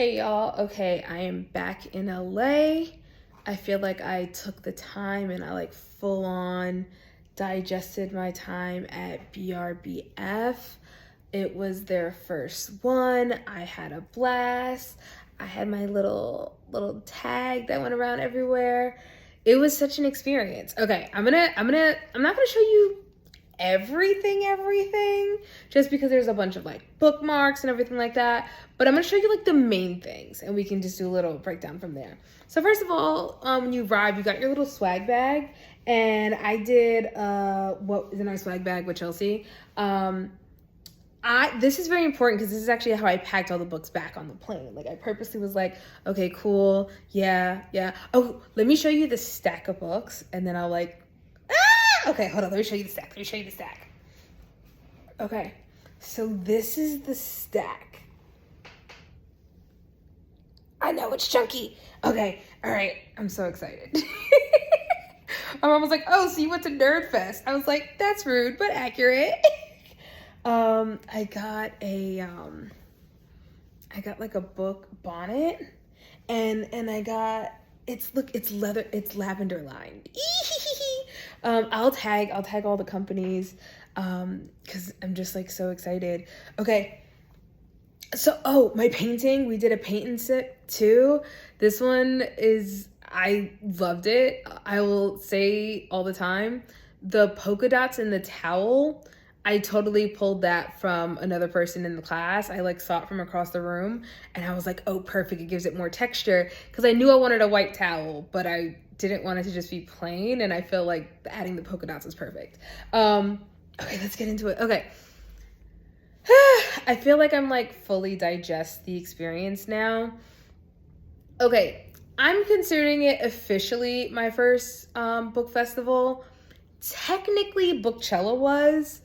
Hey y'all, okay, I am back in LA. I feel like I took the time and I like full on digested my time at BRBF. It was their first one. I had a blast. I had my little tag that went around everywhere. It was such an experience. Okay, I'm not gonna show you everything just because there's a bunch of like bookmarks and everything like that, but I'm gonna show you like the main things and we can just do a little breakdown from there. So first of all, when you arrive, you got your little swag bag, and I did what is in our swag bag with Chelsea. This is very important because this is actually how I packed all the books back on the plane. Like I purposely was like, okay, cool, yeah. Oh, let me show you the stack of books, and then I'll like, okay, hold on, let me show you the stack. Okay, so this is the stack. I know it's chunky. Okay, all right, I'm so excited. My mom was like, oh, so you went to Nerd Fest. I was like, that's rude, but accurate. I got like a book bonnet, and I got, it's leather, it's lavender lined. I'll tag all the companies because I'm just like so excited. Okay, so my painting, we did a paint and sip too. This one I loved it. I will say all the time, the polka dots in the towel, I totally pulled that from another person in the class. I like saw it from across the room and I was like, oh, perfect. It gives it more texture, because I knew I wanted a white towel, but I didn't want it to just be plain. And I feel like adding the polka dots was perfect. Okay, let's get into it. Okay. I feel like I'm like fully digest the experience now. Okay. I'm considering it officially my first book festival. Technically Bookchella was,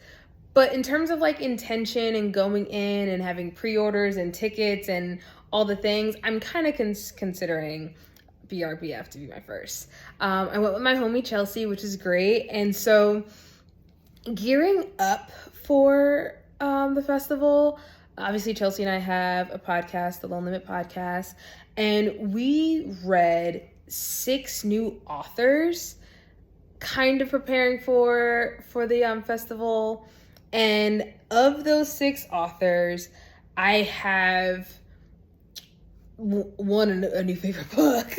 but in terms of like intention and going in and having pre-orders and tickets and all the things, I'm kind of considering BRBF to be my first. I went with my homie Chelsea, which is great. And so gearing up for the festival, obviously Chelsea and I have a podcast, the Lone Limit podcast, and we read 6 new authors kind of preparing for the festival. And of those 6 authors, I have a new favorite book.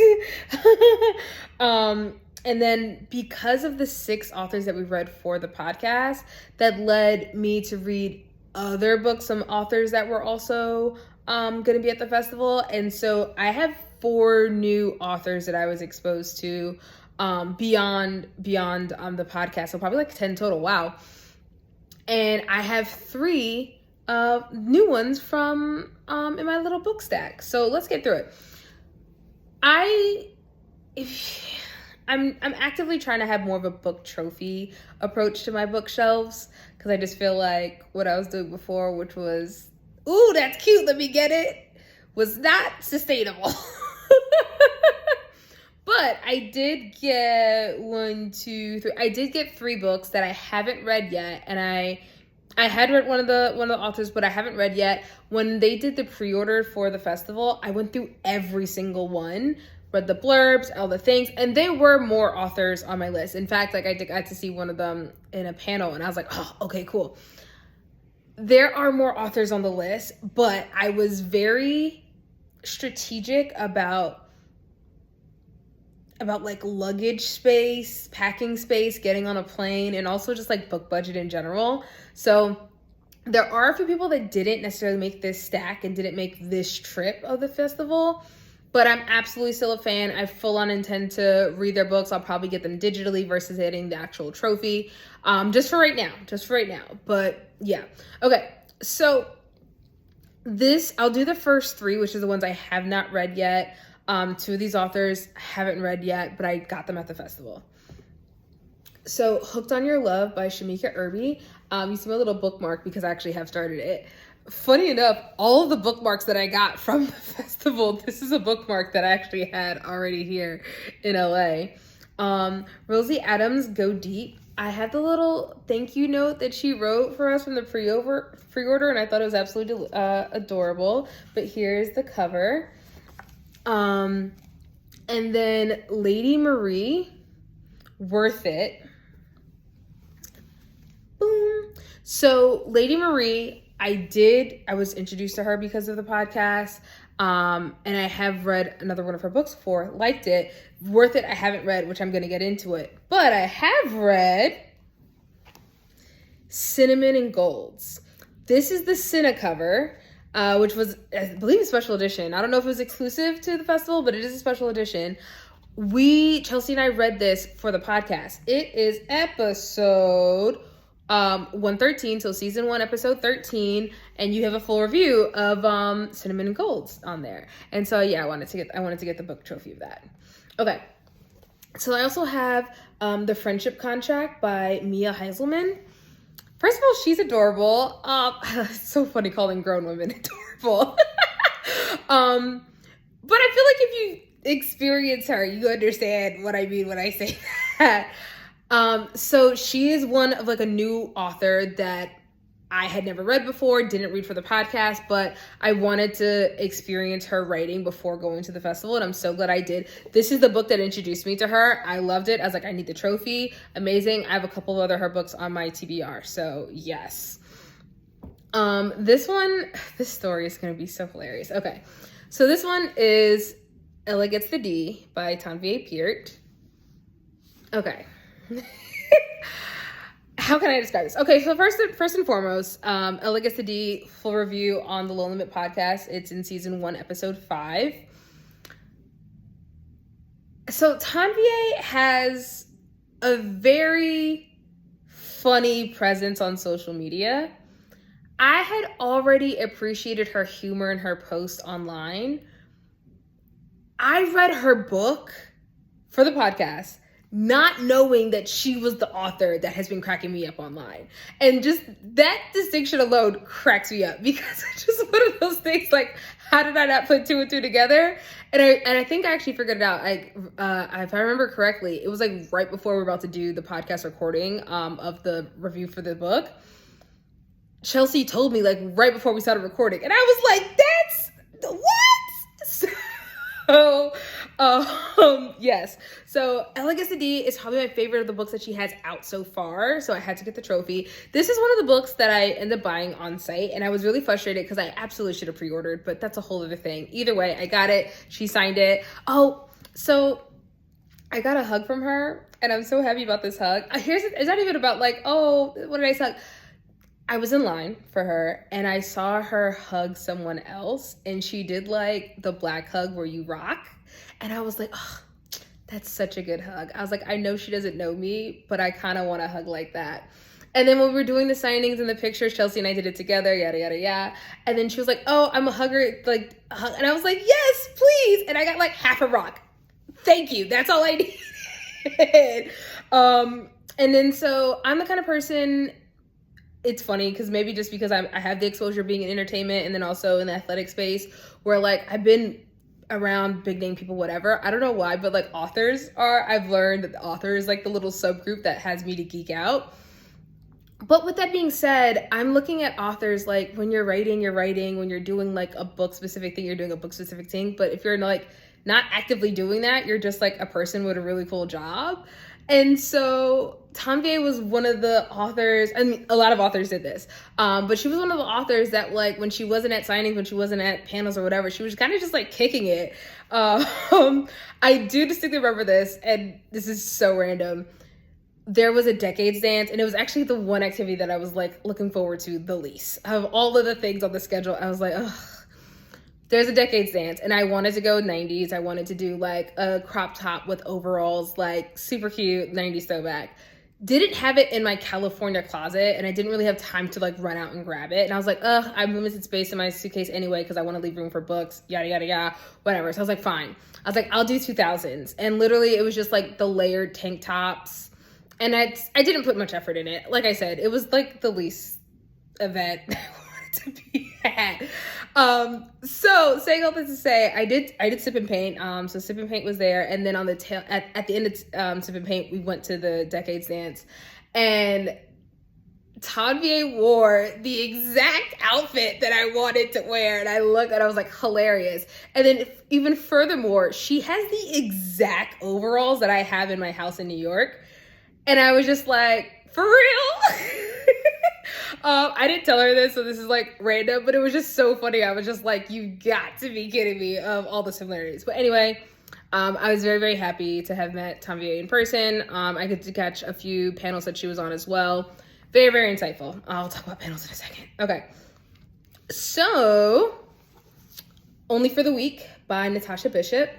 And then because of the 6 authors that we read for the podcast, that led me to read other books, some authors that were also going to be at the festival. And so I have 4 new authors that I was exposed to beyond the podcast. So probably like 10 total. Wow. And I have 3 new ones from in my little book stack. So let's get through it. I'm actively trying to have more of a book trophy approach to my bookshelves, because I just feel like what I was doing before, which was, ooh, that's cute, let me get it, was not sustainable. But I did get 1, 2, 3. I did get 3 books that I haven't read yet, and I had read one of the authors, but I haven't read yet. When they did the pre-order for the festival, I went through every single one, read the blurbs, all the things, and there were more authors on my list. In fact, like I got to see one of them in a panel, and I was like, oh, okay, cool. There are more authors on the list, but I was very strategic about like luggage space, packing space, getting on a plane, and also just like book budget in general. So there are a few people that didn't necessarily make this stack and didn't make this trip of the festival, but I'm absolutely still a fan. I full on intend to read their books. I'll probably get them digitally versus getting the actual trophy, just for right now. But yeah. Okay. So I'll do the first 3, which is the ones I have not read yet. 2 of these authors I haven't read yet, but I got them at the festival. So Hooked on Your Love by Shameka Erby. You see my little bookmark because I actually have started it. Funny enough, all of the bookmarks that I got from the festival, this is a bookmark that I actually had already here in LA. Rosie Adams' Go Deep. I have the little thank you note that she wrote for us from the pre-order, and I thought it was absolutely adorable. But here's the cover. And then Lady Marie, Worth It. Boom. So Lady Marie, I was introduced to her because of the podcast. And I have read another one of her books before, liked it. Worth It, I haven't read, which I'm going to get into it. But I have read Cinnamon and Golds. This is the Cinna cover, which was, I believe, a special edition. I don't know if it was exclusive to the festival, but it is a special edition. Chelsea and I read this for the podcast. It is episode 113, so season 1, episode 13, and you have a full review of Cinnamon and Golds on there. And so yeah, I wanted to get the book trophy of that. Okay, so I also have The Friendship Contract by Mia Heintelman. First of all, she's adorable. It's so funny calling grown women adorable. But I feel like if you experience her, you understand what I mean when I say that. So she is one of like a new author that I had never read before, didn't read for the podcast, but I wanted to experience her writing before going to the festival, and I'm so glad I did. This is the book that introduced me to her. I loved it. I was like, I need the trophy. Amazing. I have a couple of other her books on my TBR, so yes. This story is going to be so hilarious. Okay, so this one is Ella Gets the D by Tanvier Peart. Okay. How can I describe this? Okay, so first and foremost, Ella Gets the D, full review on the Low Limit podcast. It's in season 1, episode 5. So Tanvier has a very funny presence on social media. I had already appreciated her humor in her post online. I read her book for the podcast, not knowing that she was the author that has been cracking me up online. And just that distinction alone cracks me up, because it's just one of those things like, how did I not put 2 and 2 together? And I think I actually figured it out. If I remember correctly, it was like right before we were about to do the podcast recording of the review for the book. Chelsea told me like right before we started recording, and I was like, that's what? So, yes. So Ella Gets the D is probably my favorite of the books that she has out so far. So I had to get the trophy. This is one of the books that I ended up buying on site, and I was really frustrated because I absolutely should have pre-ordered, but that's a whole other thing. Either way, I got it. She signed it. Oh, so I got a hug from her, and I'm so happy about this hug. It's not even about like, oh, what did I hug? I was in line for her, and I saw her hug someone else, and she did like the black hug where you rock. And I was like, oh, that's such a good hug. I was like, I know she doesn't know me, but I kind of want a hug like that. And then when we were doing the signings and the pictures, Chelsea and I did it together, yada, yada, yada. And then she was like, oh, I'm a hugger, like, and I was like, yes, please. And I got like half a rock. Thank you. That's all I needed. And then so I'm the kind of person, it's funny because maybe just because I have the exposure being in entertainment and then also in the athletic space where like I've been around big name people, whatever. I don't know why, but like I've learned that the author is like the little subgroup that has me to geek out. But with that being said, I'm looking at authors like when you're writing, when you're doing like a book specific thing, you're doing a book specific thing. But if you're like not actively doing that, you're just like a person with a really cool job. And so Tanvier was one of the authors, I mean, a lot of authors did this, but she was one of the authors that like, when she wasn't at signings, when she wasn't at panels or whatever, she was kind of just like kicking it. I do distinctly remember this, and this is so random. There was a Decades Dance, and it was actually the one activity that I was like looking forward to the least. Of all of the things on the schedule, I was like, ugh. There's a Decades Dance, and I wanted to go 90s. I wanted to do like a crop top with overalls, like super cute 90s throwback. Didn't have it in my California closet, and I didn't really have time to like run out and grab it. And I was like, ugh, I have limited space in my suitcase anyway because I want to leave room for books, yada, yada, yada, whatever. So I was like, fine. I was like, I'll do 2000s. And literally it was just like the layered tank tops. And I didn't put much effort in it. Like I said, it was like the least event I wanted to be at. So saying all this to say, I did Sip and Paint. So Sip and Paint was there, and then on the tail at the end of Sip and Paint, we went to the Decades Dance, And Tanvier wore the exact outfit that I wanted to wear. And I looked and I was like, hilarious. And then even furthermore, she has the exact overalls that I have in my house in New York. And I was just like, for real? I didn't tell her this, so this is like random, but it was just so funny. I was just like, you got to be kidding me of all the similarities. But anyway, I was very, very happy to have met Tanvier in person. I get to catch a few panels that she was on as well. Very, very insightful. I'll talk about panels in a second. Okay. So, Only for the Week by Natasha Bishop.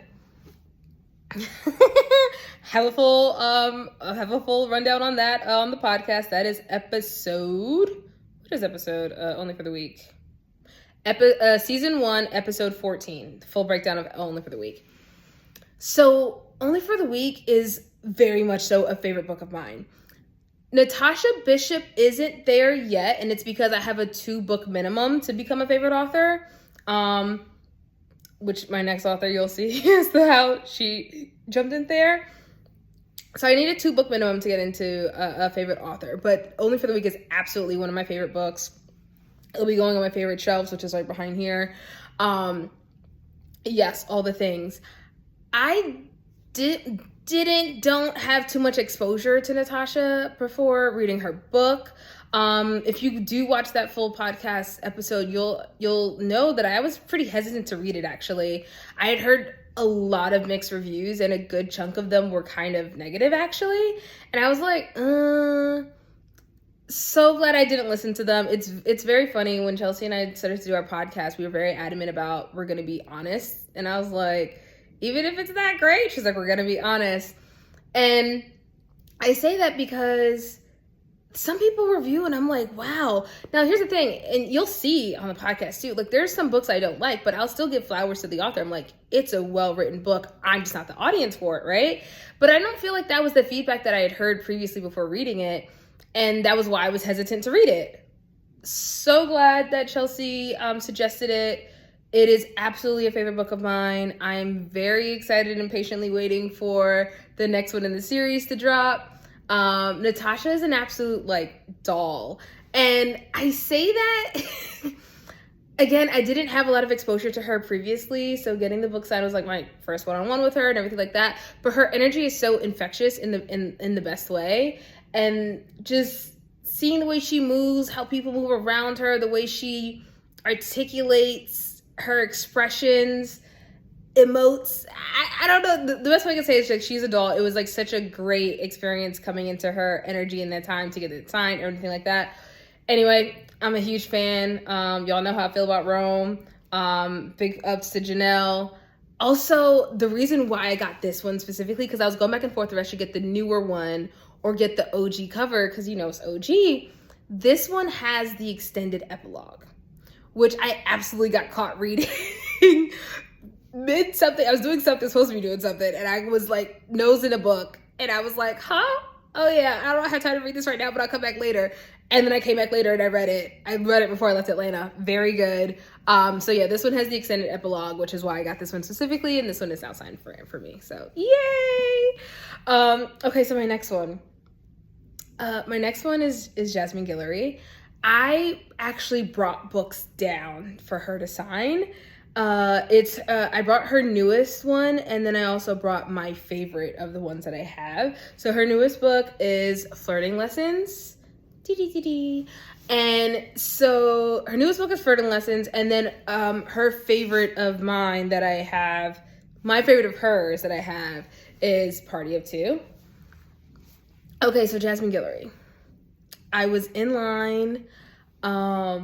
have a full rundown on that on the podcast. That is episode. What is episode? Only for the Week. Season 1, episode 14. Full breakdown of Only for the Week. So, Only for the Week is very much so a favorite book of mine. Natasha Bishop isn't there yet, and it's because I have a 2-book minimum to become a favorite author. Which my next author you'll see is how she jumped in there. So I need a 2-book minimum to get into a favorite author, but Only for the Week is absolutely one of my favorite books. It'll be going on my favorite shelves, which is right behind here. Yes, all the things. I don't have too much exposure to Natasha before reading her book. If you do watch that full podcast episode, you'll know that I was pretty hesitant to read it, actually. I had heard a lot of mixed reviews, and a good chunk of them were kind of negative, actually. And I was like, so glad I didn't listen to them. It's very funny. When Chelsea and I started to do our podcast, we were very adamant about we're going to be honest. And I was like, even if it's not great, she's like, we're going to be honest. And I say that because some people review and I'm like, wow. Now, here's the thing, and you'll see on the podcast too, like there's some books I don't like, but I'll still give flowers to the author. I'm like, it's a well-written book. I'm just not the audience for it, right? But I don't feel like that was the feedback that I had heard previously before reading it. And that was why I was hesitant to read it. So glad that Chelsea suggested it. It is absolutely a favorite book of mine. I'm very excited and patiently waiting for the next one in the series to drop. Natasha is an absolute doll. And I say that again, I didn't have a lot of exposure to her previously. So getting the book signed was like my first one-on-one with her and everything like that. But her energy is so infectious in the best way. And just seeing the way she moves, how people move around her, the way she articulates her expressions, emotes. I don't know. The best way I can say is like she's a doll. It was like such a great experience coming into her energy in that time to get it signed, everything like that. Anyway, I'm a huge fan. Y'all know how I feel about Rome. Big ups to Janelle. Also, the reason why I got this one specifically, because I was going back and forth if I should get the newer one or get the OG cover, because it's OG. This one has the extended epilogue, which I absolutely got caught reading mid something. I was doing something, supposed to be doing something, and I was like nose in a book, and I was like, huh? Oh yeah, I don't have time to read this right now, but I'll come back later. And then I came back later and I read it. I read it before I left Atlanta. Very good. So yeah, this one has the extended epilogue, which is why I got this one specifically, and this one is now signed for me. So yay! Okay, so my next one. My next one is Jasmine Guillory. I actually brought books down for her to sign. I brought her newest one, and then I also brought my favorite of the ones that I have. So her newest book is Flirting Lessons. And so her newest book is Flirting Lessons, and then her favorite of mine that I have, my favorite of hers that I have is Party of Two. Okay, so Jasmine Guillory. I was in line. I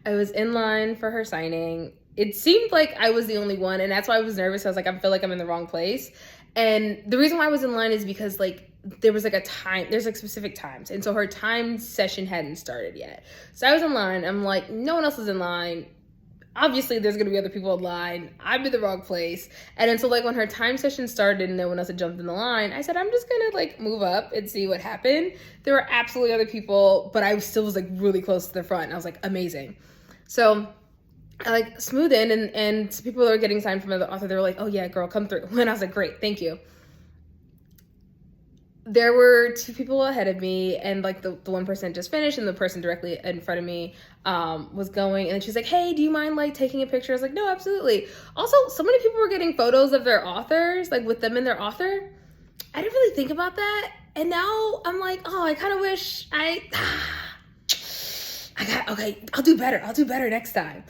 was in line for her signing. It seemed like I was the only one, and that's why I was nervous. I was like, I feel like I'm in the wrong place. And the reason why I was in line is because there was a time, there's specific times. And so her time session hadn't started yet. So I was in line. I'm like, no one else is in line. Obviously there's going to be other people in line. I'm in the wrong place. And then so when her time session started and no one else had jumped in the line, I said, I'm just going to move up and see what happened. There were absolutely other people, but I still was really close to the front. And I was like, amazing. So I smooth in, and people that were getting signed from the author, they were like, oh yeah, girl, come through. And I was like, great, thank you. there were two people ahead of me, and like the one person just finished, and the person directly in front of me was going, and she's like, hey, do you mind like taking a picture? I was like, no, absolutely. Also, so many people were getting photos of their authors, like with them and their author. I didn't really think about that, and now I'm like, oh, I kind of wish okay, I'll do better next time.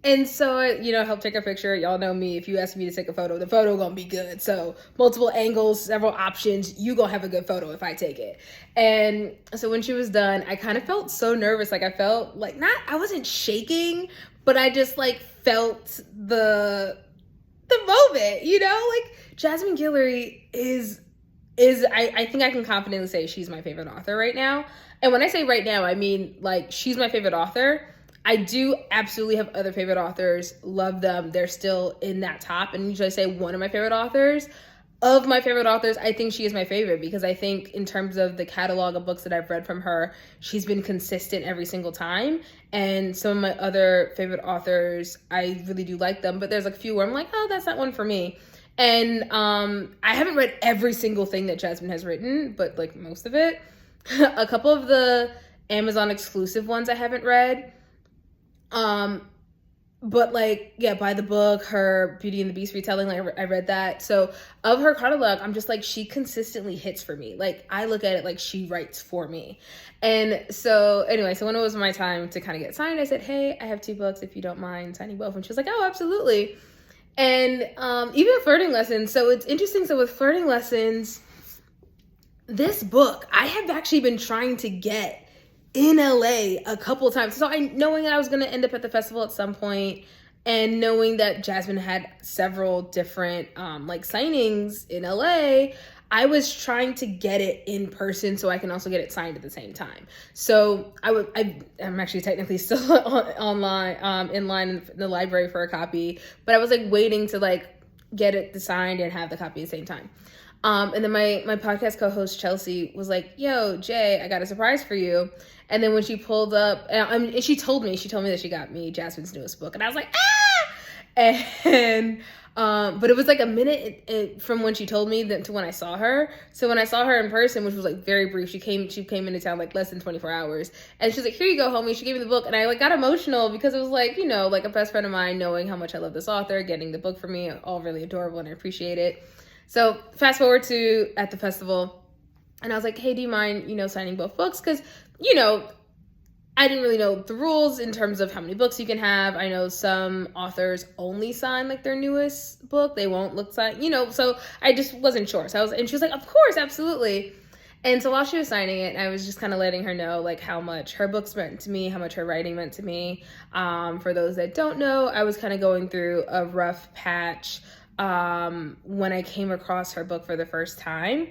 And so, you know, help take a picture. Y'all know me. If you ask me to take a photo, the photo gonna be good. So multiple angles, several options. You gonna have a good photo if I take it. And so when she was done, I kind of felt so nervous. Like I felt like I wasn't shaking, but I just like felt the moment, you know, like Jasmine Guillory is I think I can confidently say she's my favorite author right now. And when I say right now, I mean like she's my favorite author. I do absolutely have other favorite authors, love them. They're still in that top. And usually I say one of my favorite authors. Of my favorite authors, I think she is my favorite because I think in terms of the catalog of books that I've read from her, she's been consistent every single time. And some of my other favorite authors, I really do like them, but there's like a few where I'm like, oh, that's not one for me. And I haven't read every single thing that Jasmine has written, but like most of it. A couple of the Amazon exclusive ones I haven't read. But like, yeah, by the book, her Beauty and the Beast retelling, like I read that. So of her catalog, I'm just like, she consistently hits for me. Like I look at it like she writes for me. And so anyway, so when it was my time to kind of get signed, I said, hey, I have 2 books if you don't mind signing both. And she was like, oh, absolutely. And even Flirting Lessons. So it's interesting. So with Flirting Lessons, this book, I have actually been trying to get in LA a couple of times. So knowing I was going to end up at the festival at some point, and knowing that Jasmine had several different like signings in LA, I was trying to get it in person so I can also get it signed at the same time. So I'm actually technically still online, in line in the library for a copy, but I was like waiting to like get it signed and have the copy at the same time. And then my podcast co-host Chelsea was like, yo, Jay, I got a surprise for you. And then when she pulled up, and she told me that she got me Jasmine's newest book. And I was like, ah! And, but it was like a minute from when she told me to when I saw her. So when I saw her in person, which was like very brief, she came into town like less than 24 hours. And she was like, here you go, homie. She gave me the book. And I like got emotional because it was like, you know, like a best friend of mine, knowing how much I love this author, getting the book for me, all really adorable, and I appreciate it. So fast forward to at the festival, and I was like, hey, do you mind, you know, signing both books? Because, you know, I didn't really know the rules in terms of how many books you can have. I know some authors only sign like their newest book. They won't look sign, you know, so I just wasn't sure. So and she was like, of course, absolutely. And so while she was signing it, I was just kind of letting her know like how much her books meant to me, how much her writing meant to me. For those that don't know, I was kind of going through a rough patch when I came across her book for the first time.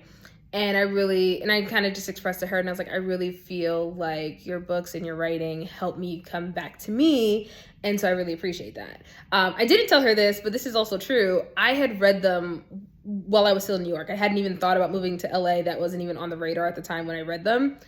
And I kind of just expressed to her, and I was like, I really feel like your books and your writing helped me come back to me. And so I really appreciate that. I didn't tell her this, but this is also true. I had read them while I was still in New York. I hadn't even thought about moving to LA. That wasn't even on the radar at the time when I read them.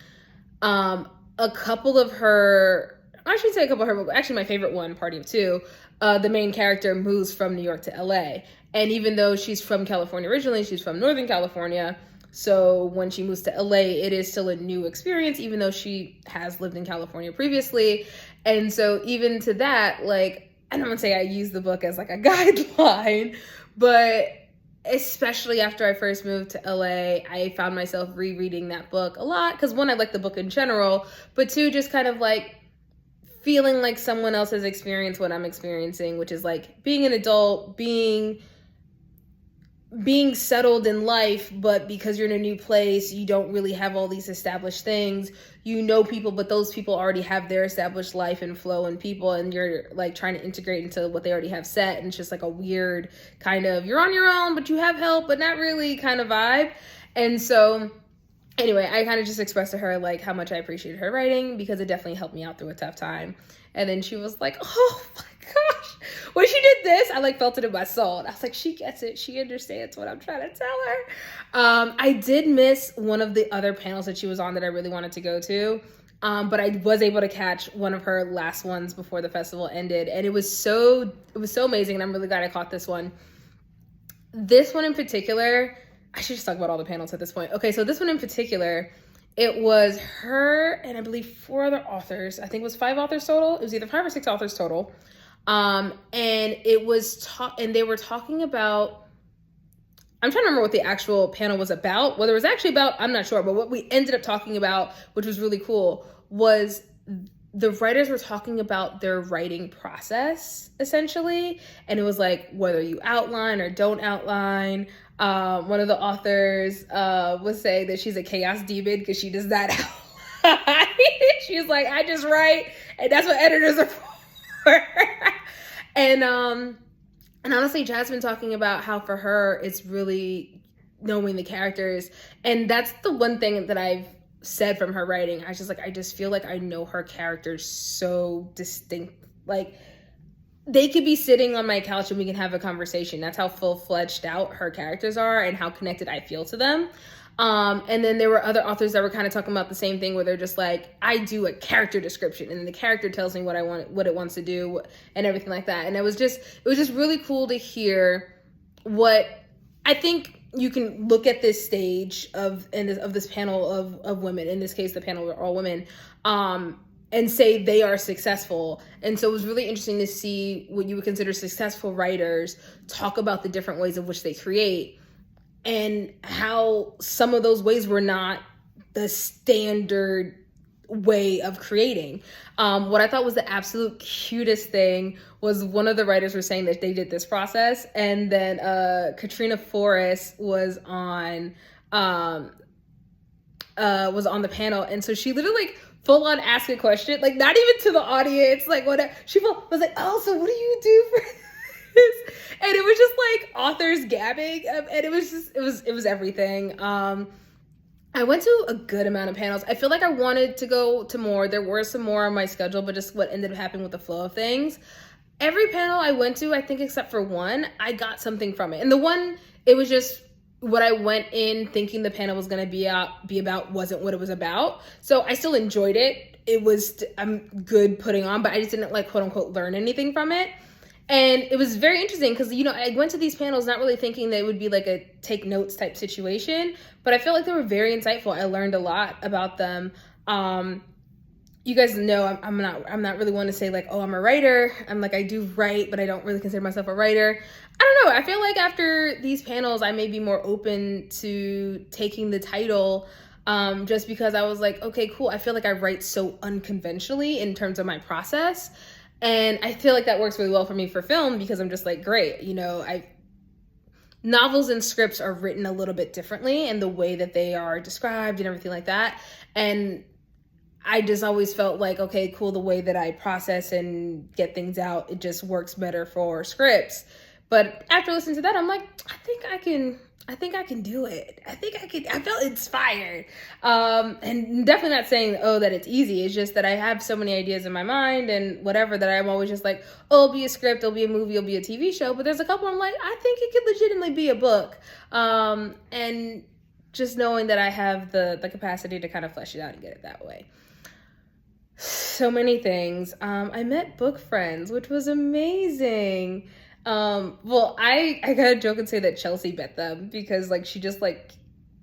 A couple of her, I shouldn't say a couple of her books, actually my favorite one, Party of Two, the main character moves from New York to LA. And even though she's from California originally, she's from Northern California. So when she moves to LA, it is still a new experience, even though she has lived in California previously. And so even to that, like, I don't want to say I use the book as like a guideline, but especially after I first moved to LA, I found myself rereading that book a lot. Because one, I like the book in general, but two, just kind of like feeling like someone else has experienced what I'm experiencing, which is like being an adult, being settled in life, but because you're in a new place, you don't really have all these established things. You know people, but those people already have their established life and flow and people, and you're like trying to integrate into what they already have set, and it's just like a weird kind of, you're on your own, but you have help, but not really kind of vibe. And so anyway, I kind of just expressed to her like how much I appreciated her writing, because it definitely helped me out through a tough time. And then she was like, oh my gosh, when she did this, I like felt it in my soul. And I was like, she gets it. She understands what I'm trying to tell her. I did miss one of the other panels that she was on that I really wanted to go to. But I was able to catch one of her last ones before the festival ended. And it was so amazing. And I'm really glad I caught this one. This one in particular, I should just talk about all the panels at this point. Okay, so this one in particular, it was her and I believe 4 other authors. I think it was 5 authors total. It was either 5 or 6 authors total. And it was and they were talking about, I'm trying to remember what the actual panel was about. What it was actually about, I'm not sure. But what we ended up talking about, which was really cool, was the writers were talking about their writing process, essentially. And it was like, whether you outline or don't outline. One of the authors was saying that she's a chaos demon because she does not outline. She's like, I just write, and that's what editors are for. And honestly, Jasmine talking about how for her, it's really knowing the characters. And that's the one thing that I've said from her writing. I just feel like I know her characters so distinct. Like, they could be sitting on my couch and we can have a conversation. That's how full-fledged out her characters are and how connected I feel to them. And then there were other authors that were kind of talking about the same thing, where they're just like, I do a character description and then the character tells me what it wants to do and everything like that. And it was just really cool to hear what I think you can look at this stage of this panel of women. In this case, the panel were all women, and say they are successful. And so it was really interesting to see what you would consider successful writers talk about the different ways in which they create, and how some of those ways were not the standard way of creating. What I thought was the absolute cutest thing was one of the writers were saying that they did this process, and then Katrina Forrest was on the panel, and so she literally like full on asked a question, like not even to the audience, like what she was like, oh, so what do you do for this? And it was just like authors gabbing, and it was everything. I went to a good amount of panels. I feel like I wanted to go to more. There were some more on my schedule, but just what ended up happening with the flow of things. Every panel I went to, I think except for one, I got something from it. And the one, it was just what I went in thinking the panel was going to be about wasn't what it was about. So I still enjoyed it. It was good putting on, but I just didn't like quote unquote learn anything from it. And it was very interesting because, you know, I went to these panels not really thinking that it would be like a take notes type situation, but I feel like they were very insightful. I learned a lot about them. You guys know I'm not really one to say like, oh, I'm a writer. I'm like, I do write, but I don't really consider myself a writer. I don't know. I feel like after these panels, I may be more open to taking the title, just because I was like, okay, cool. I feel like I write so unconventionally in terms of my process. And I feel like that works really well for me for film, because I'm just like, great, you know, novels and scripts are written a little bit differently in the way that they are described and everything like that. And I just always felt like, okay, cool, the way that I process and get things out, it just works better for scripts. But after listening to that, I'm like, I think I can do it. I felt inspired. And definitely not saying, oh, that it's easy. It's just that I have so many ideas in my mind and whatever, that I'm always just like, oh, it'll be a script, it'll be a movie, it'll be a TV show. But there's a couple I'm like, I think it could legitimately be a book. And just knowing that I have the capacity to kind of flesh it out and get it that way. So many things. I met book friends, which was amazing. Well, I gotta joke and say that Chelsea met them, because like she just like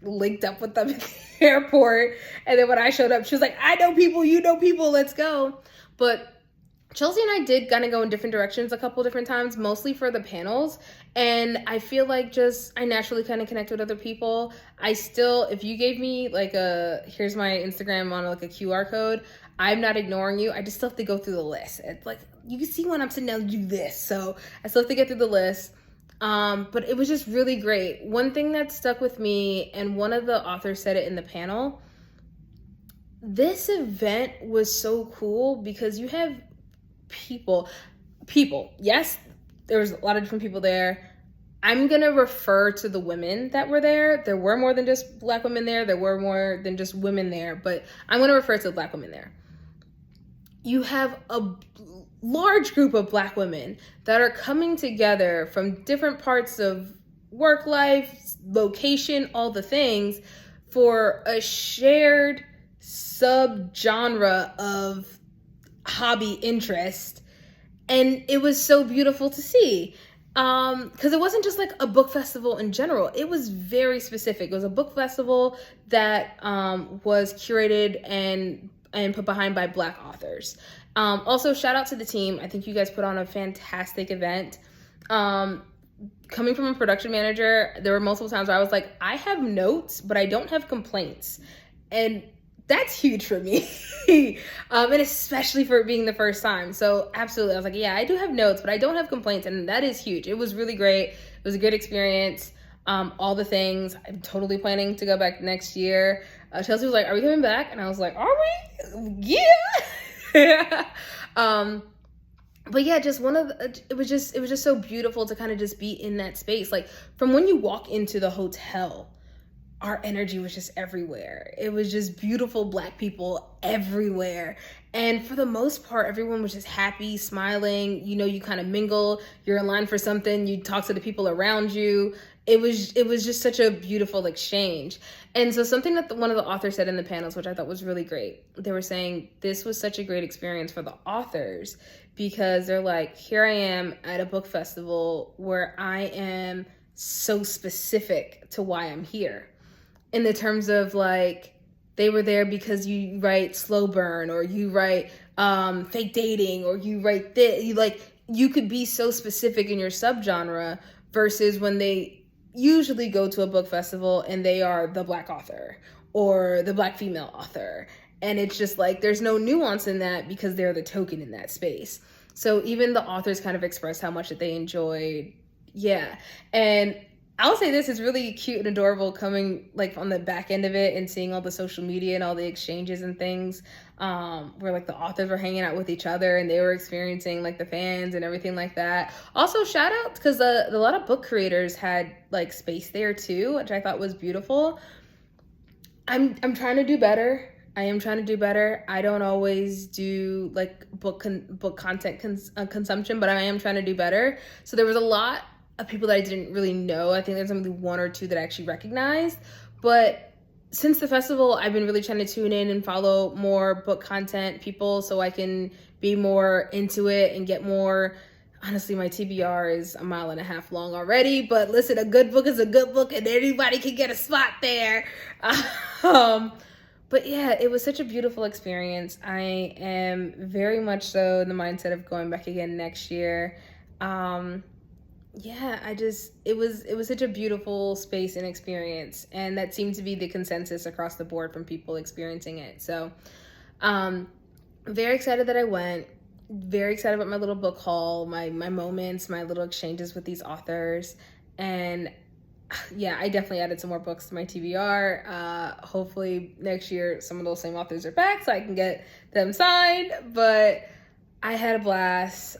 linked up with them at the airport, and then when I showed up, she was like, I know people, you know people, let's go. But Chelsea and I did kind of go in different directions a couple different times, mostly for the panels. And I feel like I naturally kind of connect with other people. If you gave me like here's my Instagram on like a QR code, I'm not ignoring you. I just still have to go through the list. It's like, you can see when I'm sitting down to do this. So I still have to get through the list. But it was just really great. One thing that stuck with me, and one of the authors said it in the panel, this event was so cool because you have people. Yes, there was a lot of different people there. I'm going to refer to the women that were there. There were more than just Black women there. There were more than just women there, but I'm going to refer to the Black women there. You have a large group of Black women that are coming together from different parts of work life, location, all the things, for a shared subgenre of hobby interest. And it was so beautiful to see. Because it wasn't just like a book festival in general. It was very specific. It was a book festival that was curated and put behind by Black authors. Also, shout out to the team. I think you guys put on a fantastic event. Coming from a production manager, there were multiple times where I was like, I have notes, but I don't have complaints. And that's huge for me. And especially for it being the first time. So absolutely, I was like, yeah, I do have notes, but I don't have complaints. And that is huge. It was really great. It was a good experience. All the things. I'm totally planning to go back next year. Chelsea was like, are we coming back? And I was like, are we? Yeah. But yeah, just it was just so beautiful to kind of just be in that space. Like from when you walk into the hotel, our energy was just everywhere. It was just beautiful Black people everywhere. And for the most part, everyone was just happy, smiling. You know, you kind of mingle, you're in line for something, you talk to the people around you. It was just such a beautiful exchange. And so something that one of the authors said in the panels, which I thought was really great, they were saying this was such a great experience for the authors because they're like, here I am at a book festival where I am so specific to why I'm here. In the terms of like, they were there because you write slow burn or you write fake dating or you write this. You could be so specific in your subgenre versus when they usually go to a book festival and they are the Black author or the Black female author. And it's just like, there's no nuance in that because they're the token in that space. So even the authors kind of expressed how much that they enjoyed. Yeah. And I'll say this is really cute and adorable coming like on the back end of it and seeing all the social media and all the exchanges and things where like the authors were hanging out with each other and they were experiencing like the fans and everything like that. Also shout out because a lot of book creators had like space there too, which I thought was beautiful. I'm trying to do better. I am trying to do better. I don't always do like book content consumption, but I am trying to do better. So there was a lot of people that I didn't really know. I think there's only one or two that I actually recognized. But since the festival, I've been really trying to tune in and follow more book content people so I can be more into it and get more. Honestly, my TBR is 1.5 miles long already. But listen, a good book is a good book and anybody can get a spot there. But yeah, it was such a beautiful experience. I am very much so in the mindset of going back again next year. Yeah, it was such a beautiful space and experience. And that seemed to be the consensus across the board from people experiencing it. So, very excited that I went. Very excited about my little book haul, my moments, my little exchanges with these authors. And yeah, I definitely added some more books to my TBR. Hopefully next year some of those same authors are back so I can get them signed. But I had a blast.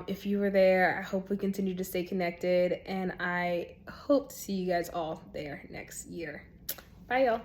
If you were there, I hope we continue to stay connected. And I hope to see you guys all there next year. Bye, y'all.